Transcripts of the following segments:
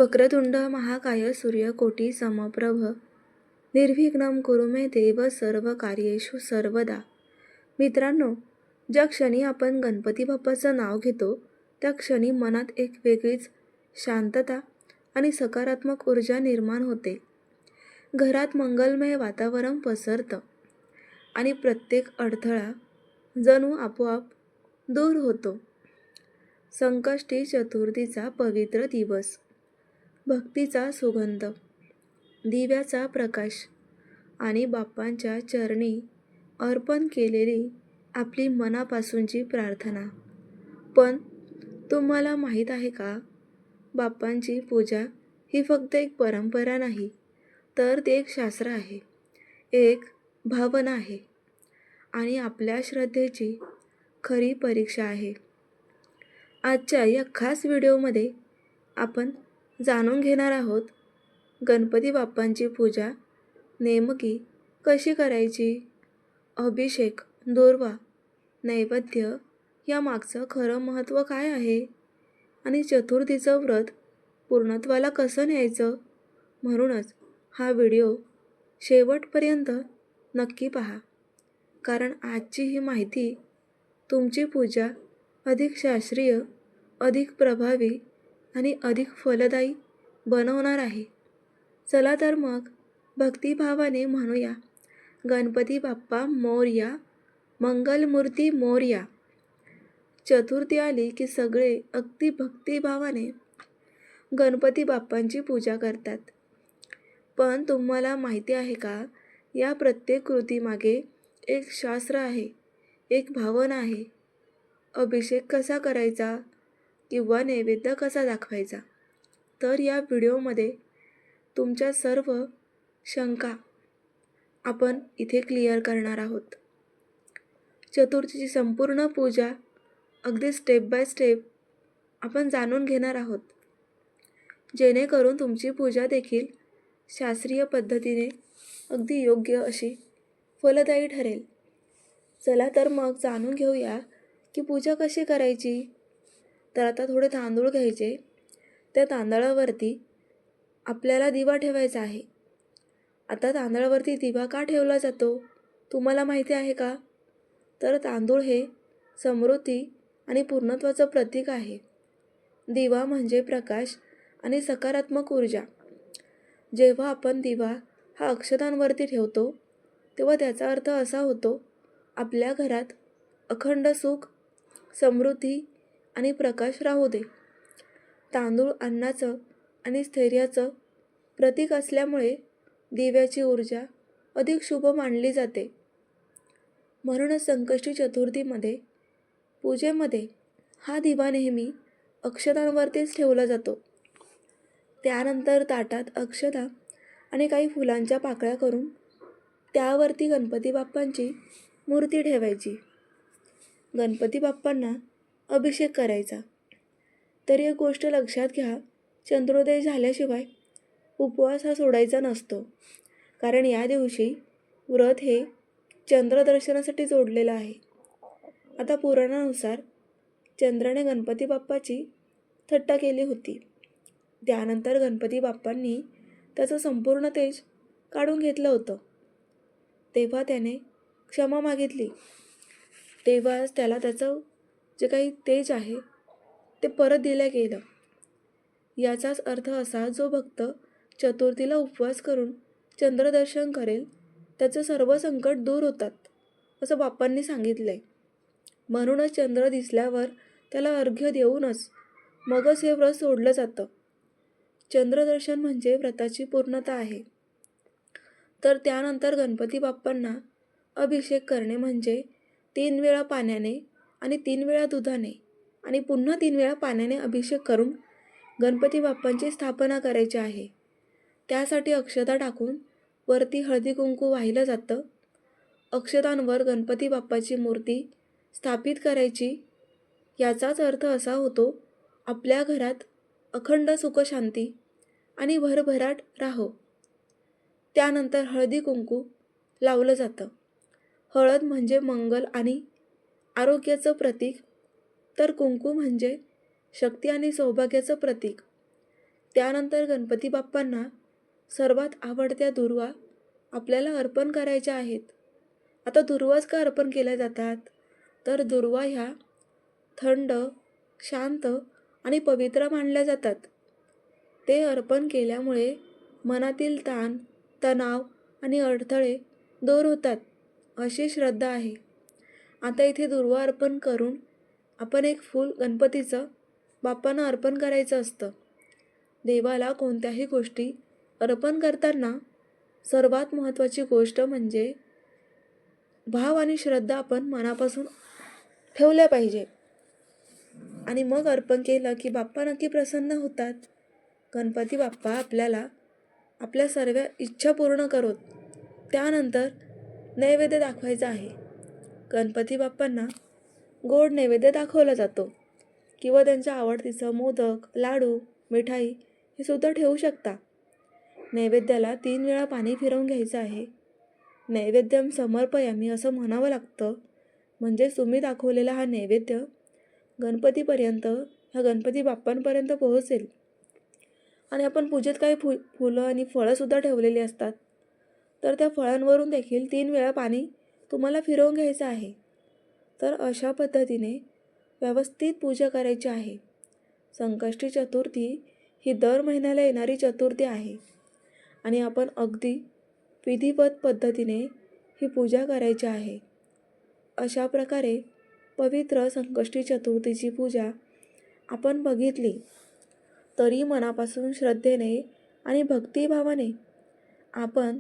वक्रतुंड महाकाय सूर्यकोटी समप्रभ निर्विघ्नं कुरु मे देव सर्व कार्येषु सर्वदा. मित्रांनो, ज्या क्षणी आपण गणपती बाप्पाचं नाव घेतो त्या क्षणी मनात एक वेगळीच शांतता आणि सकारात्मक ऊर्जा निर्माण होते. घरात मंगलमय वातावरण पसरतं आणि प्रत्येक अडथळा जणू आपोआप दूर होतो. संकष्टी चतुर्थीचा पवित्र दिवस, भक्तीचा सुगंध, दिव्याचा प्रकाश आणि बाप्पांच्या चरणी अर्पण केलेली आपली मनापासूनची प्रार्थना. पण तुम्हाला माहीत आहे का, बाप्पांची पूजा ही फक्त एक परंपरा नाही, तर ते एक शास्त्र आहे, एक भावना आहे आणि आपल्या श्रद्धेची खरी परीक्षा आहे. आजच्या या खास व्हिडिओमध्ये आपण जाणून घेणार आहोत गणपती बाप्पांची पूजा नेमकी कशी करायची, अभिषेक, दुर्वा, नैवेद्य यामागचं खरं महत्त्व काय आहे आणि चतुर्थीचं व्रत पूर्णत्वाला कसं न्यायचं. म्हणूनच हा व्हिडिओ शेवटपर्यंत नक्की पहा, कारण आजची ही माहिती तुमची पूजा अधिक शास्त्रीय, अधिक प्रभावी आणि अधिक फलदायी बनवणार आहे. चला तर मग भक्तिभावाने म्हणूया, गणपती बाप्पा मोरया, मंगलमूर्ती मोरया. चतुर्थी आली की सगळे अगदी भक्तिभावाने गणपती बाप्पांची पूजा करतात. पण तुम्हाला माहिती आहे का, या प्रत्येक कृतीमागे एक शास्त्र आहे, एक भावना आहे. अभिषेक कसा करायचा किंवा नैवेद्य कसा दाखवायचा, तर या व्हिडिओमध्ये तुमच्या सर्व शंका आपण इथे क्लिअर करणार आहोत. चतुर्थीची संपूर्ण पूजा अगदी स्टेप बाय स्टेप आपण जाणून घेणार आहोत, जेणेकरून तुमची पूजा देखील शास्त्रीय पद्धतीने अगदी योग्य अशी फलदायी ठरेल. चला तर मग जाणून घेऊया की पूजा कशी करायची. तर आता थोडे तांदूळ घ्यायचे, त्या तांदळावरती आपल्याला दिवा ठेवायचा आहे. आता तांदळावरती दिवा का ठेवला जातो तुम्हाला माहिती आहे का, तर तांदूळ हे समृद्धी आणि पूर्णत्वाचं प्रतीक आहे. दिवा म्हणजे प्रकाश आणि सकारात्मक ऊर्जा. जेव्हा आपण दिवा हा अक्षतांवरती ठेवतो तेव्हा त्याचा अर्थ असा होतो, आपल्या घरात अखंड सुख, समृद्धी आणि प्रकाश राहू दे. तांदूळ अन्नाचं आणि स्थैर्याचं प्रतीक असल्यामुळे दिव्याची ऊर्जा अधिक शुभ मानली जाते. म्हणूनच संकष्टी चतुर्थीमध्ये पूजेमध्ये हा दिवा नेहमी अक्षतांवरतीच ठेवला जातो. त्यानंतर ताटात अक्षता आणि काही फुलांच्या पाकळ्या करून त्यावरती गणपती बाप्पांची मूर्ती ठेवायची. गणपती बाप्पांना अभिषेक करायचा. तर एक गोष्ट लक्षात घ्या, चंद्रोदय झाल्याशिवाय उपवास हा सोडायचा नसतो, कारण या दिवशी व्रत हे चंद्रदर्शनासाठी जोडलेलं आहे. आता पुराणानुसार चंद्राने गणपती बाप्पाची थट्टा केली होती. त्यानंतर गणपती बाप्पांनी त्याचं संपूर्ण तेज काढून घेतलं होतं. तेव्हा त्याने क्षमा मागितली. तेव्हाच त्याला त्याचं जे काही तेज आहे ते परत दिलं गेलं. याचाच अर्थ असा, जो भक्त चतुर्थीला उपवास करून चंद्रदर्शन करेल त्याचं सर्व संकट दूर होतात, असं बाप्पांनी सांगितलंय. म्हणूनच चंद्र दिसल्यावर त्याला अर्घ्य देऊनच मगच हे व्रत सोडलं जातं. चंद्रदर्शन म्हणजे व्रताची पूर्णता आहे. तर त्यानंतर गणपती बाप्पांना अभिषेक करणे म्हणजे 3 वेळा पाण्याने आणि 3 वेळा दुधाने आणि पुन्हा 3 वेळा पाण्याने अभिषेक करून गणपती बाप्पांची स्थापना करायची आहे. त्यासाठी अक्षता टाकून वरती हळदी कुंकू वाहिलं जातं. अक्षतांवर गणपती बाप्पाची मूर्ती स्थापित करायची. याचाच अर्थ असा होतो, आपल्या घरात अखंड सुखशांती आणि भरभराट राहो. त्यानंतर हळदी कुंकू लावलं जातं. हळद म्हणजे मंगल आणि आरोग्याचं प्रतीक, तर कुंकू म्हणजे शक्ती आणि सौभाग्याचं प्रतीक. त्यानंतर गणपती बाप्पांना सर्वात आवडत्या दुर्वा आपल्याला अर्पण करायच्या आहेत. आता दुर्वाच का अर्पण केल्या जातात? तर दुर्वा ह्या थंड, शांत आणि पवित्र मानल्या जातात. ते अर्पण केल्यामुळे मनातील ताण, तणाव आणि अडथळे दूर होतात, अशी श्रद्धा आहे. आता इथे दुर्वा अर्पण करून आपण एक फूल गणपतीचं बाप्पांना अर्पण करायचं असतं. देवाला कोणत्याही गोष्टी अर्पण करताना सर्वात महत्त्वाची गोष्ट म्हणजे भाव आणि श्रद्धा आपण मनापासून ठेवल्या पाहिजे. आणि मग अर्पण केलं की बाप्पा नक्की प्रसन्न होतात. गणपती बाप्पा आपल्याला आपल्या सर्व इच्छा पूर्ण करोत. त्यानंतर नैवेद्य दाखवायचा आहे. गणपती बाप्पांना गोड नैवेद्य दाखवला जातो किंवा त्यांच्या आवडतीचं मोदक, लाडू, मिठाई हे सुद्धा ठेवू शकता. नैवेद्याला 3 वेळा पाणी फिरवून घ्यायचं आहे. नैवेद्यम समर्पयामी असं म्हणावं लागतं. म्हणजेच तुम्ही दाखवलेला हा नैवेद्य गणपतीपर्यंत, ह्या गणपती बाप्पांपर्यंत पोहोचेल. आणि आपण पूजेत काही फुलं आणि फळंसुद्धा ठेवलेली असतात, तर त्या फळांवरून देखील 3 वेळा पाणी तुम्हाला फिरवून घ्यायचं आहे. तर अशा पद्धतीने व्यवस्थित पूजा करायची आहे. संकष्टी चतुर्थी ही दर महिन्याला येणारी चतुर्थी आहे आणि आपण अगदी विधिवत पद्धतीने ही पूजा करायची आहे. अशा प्रकारे पवित्र संकष्टी चतुर्थीची पूजा आपण बघितली. तरी मनापासून श्रद्धेने आणि भक्तिभावाने आपण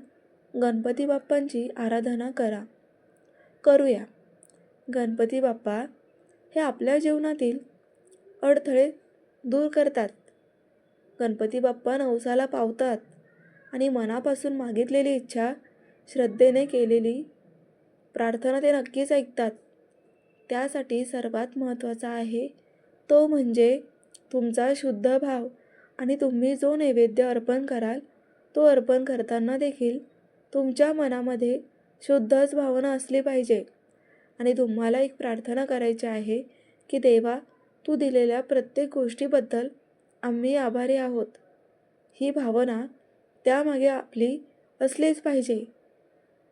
गणपती बाप्पांची आराधना करूया. गणपती बाप्पा हे आपल्या जीवनातील अडथळे दूर करतात. गणपती बाप्पा नवसाला पावतात आणि मनापासून मागितलेली इच्छा, श्रद्धेने केलेली प्रार्थना ते नक्कीच ऐकतात. त्यासाठी सर्वात महत्त्वाचा आहे तो म्हणजे तुमचा शुद्ध भाव आणि तुम्ही जो नैवेद्य अर्पण कराल तो अर्पण करताना देखील तुमच्या मनामध्ये शुद्धच भावना असली पाहिजे. आणि तुम्हाला एक प्रार्थना करायची आहे की देवा, तू दिलेल्या प्रत्येक गोष्टीबद्दल आम्ही आभारी आहोत. ही भावना त्यामागे आपली असलीच पाहिजे.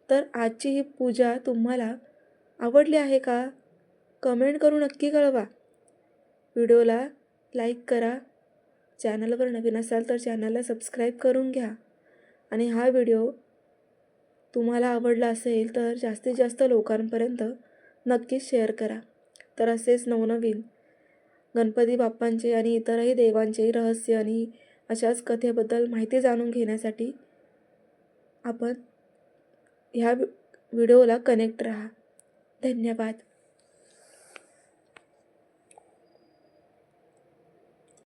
तर आजची ही पूजा तुम्हाला आवडली आहे का? कमेंट करून नक्की कळवा. व्हिडिओला लाईक करा. चॅनलवर नवीन असाल तर चॅनलला सबस्क्राईब करून घ्या. आणि हा व्हिडिओ तुम्हाला आवडला असेल तर जास्तीत जास्त लोकांपर्यंत नक्कीच शेअर करा. तर असेच नवनवीन गणपती बाप्पांचे आणि इतरही देवांचे रहस्य आणि अशाच कथेबद्दल माहिती जाणून घेण्यासाठी आपण ह्या व्हिडिओला कनेक्ट राहा. धन्यवाद.